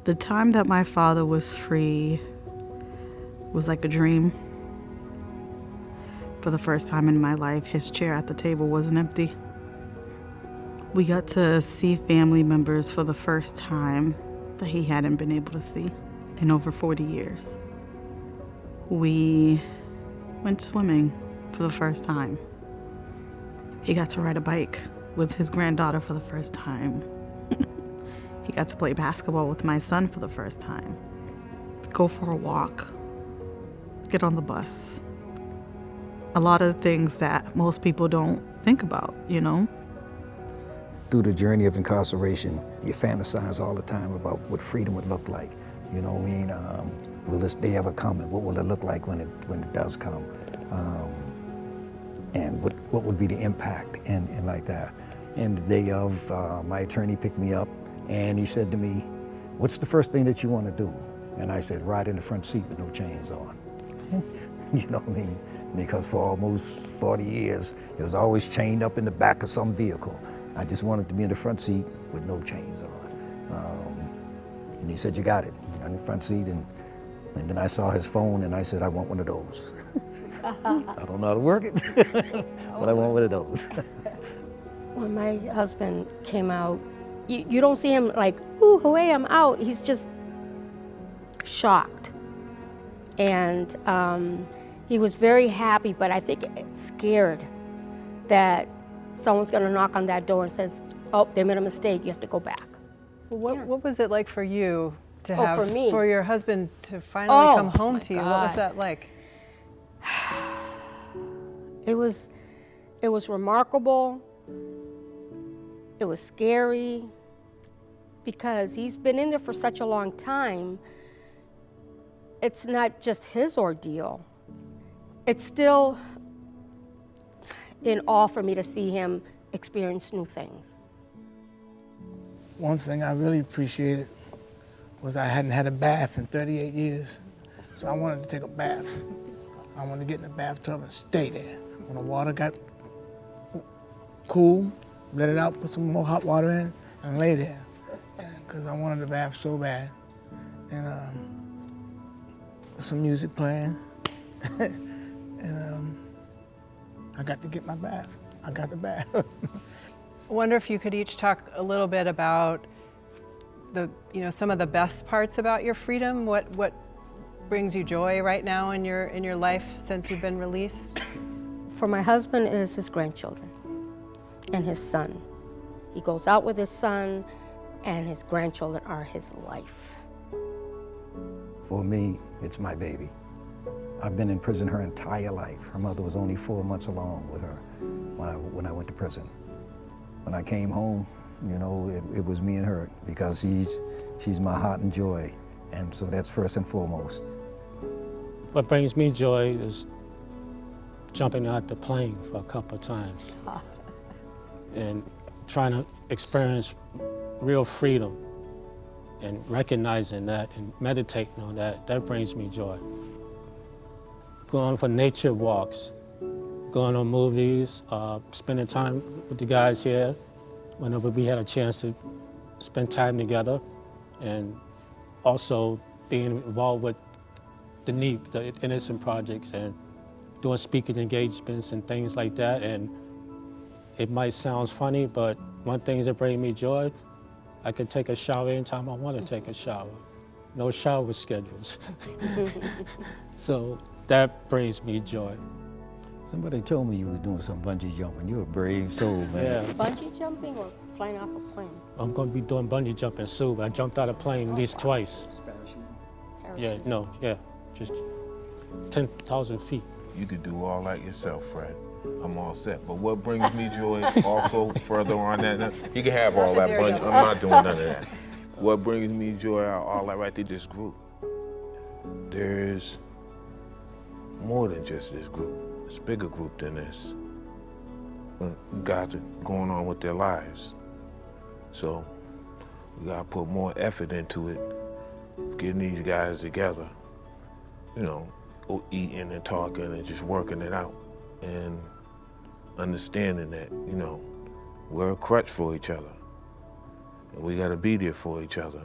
The time that my father was free was like a dream. For the first time in my life, his chair at the table wasn't empty. We got to see family members for the first time that he hadn't been able to see in over 40 years. We went swimming for the first time. He got to ride a bike with his granddaughter for the first time. He got to play basketball with my son for the first time. Go for a walk. Get on the bus. A lot of things that most people don't think about, you know? Through the journey of incarceration, you fantasize all the time about what freedom would look like. You know what I mean? Will this day ever come, and what will it look like when it does come? And what would be the impact and like that. And the day of, my attorney picked me up and he said to me, "What's the first thing that you want to do?" And I said, "Ride in the front seat with no chains on." You know what I mean? Because for almost 40 years, it was always chained up in the back of some vehicle. I just wanted to be in the front seat with no chains on. And he said, "You got it." In the front seat, and then I saw his phone and I said, "I want one of those." I don't know how to work it, but I want one of those. When my husband came out, you don't see him like, "Ooh, hooray, I'm out." He's just shocked. And he was very happy, but I think scared that someone's gonna knock on that door and says, "Oh, they made a mistake, you have to go back." Well, what was it like for you to for me? for your husband to finally come home my to you? What was God. that like? It was remarkable. It was scary because he's been in there for such a long time. It's not just his ordeal. It's still in awe for me to see him experience new things. One thing I really appreciated was I hadn't had a bath in 38 years. So I wanted to take a bath. I wanted to get in the bathtub and stay there. When the water got cool, let it out, put some more hot water in, and lay there. Because I wanted a bath so bad. And some music playing. And I got to get my bath. I got the bath. I wonder if you could each talk a little bit about some of the best parts about your freedom. What brings you joy right now in your life since you've been released? For my husband, it is his grandchildren and his son. He goes out with his son, and his grandchildren are his life. For me, it's my baby. I've been in prison her entire life. Her mother was only 4 months along with her when I went to prison. When I came home, you know, it was me and her, because she's my heart and joy. And so that's first and foremost. What brings me joy is jumping out the plane for a couple of times and trying to experience real freedom and recognizing that and meditating on that. That brings me joy. Going for nature walks, going on movies, spending time with the guys here whenever we had a chance to spend time together, and also being involved with the NEEP, the Innocence projects, and doing speaking engagements and things like that. And it might sound funny, but one thing that brings me joy, I can take a shower anytime I want to take a shower. No shower schedules. So that brings me joy. Somebody told me you were doing some bungee jumping. You're a brave soul, man. Yeah. Bungee jumping or flying off a plane? I'm going to be doing bungee jumping soon, but I jumped out of a plane at least twice. Yeah, no, yeah, just 10,000 feet. You could do all that yourself, Fred. I'm all set. But what brings me joy also further on that, you can have all that bungee. I'm not doing none of that. What brings me joy out all that right there, this group. There's more than just this group. It's a bigger group than this. Guys are going on with their lives. So we gotta put more effort into it, getting these guys together, you know, eating and talking and just working it out. And understanding that, you know, we're a crutch for each other. And we gotta be there for each other.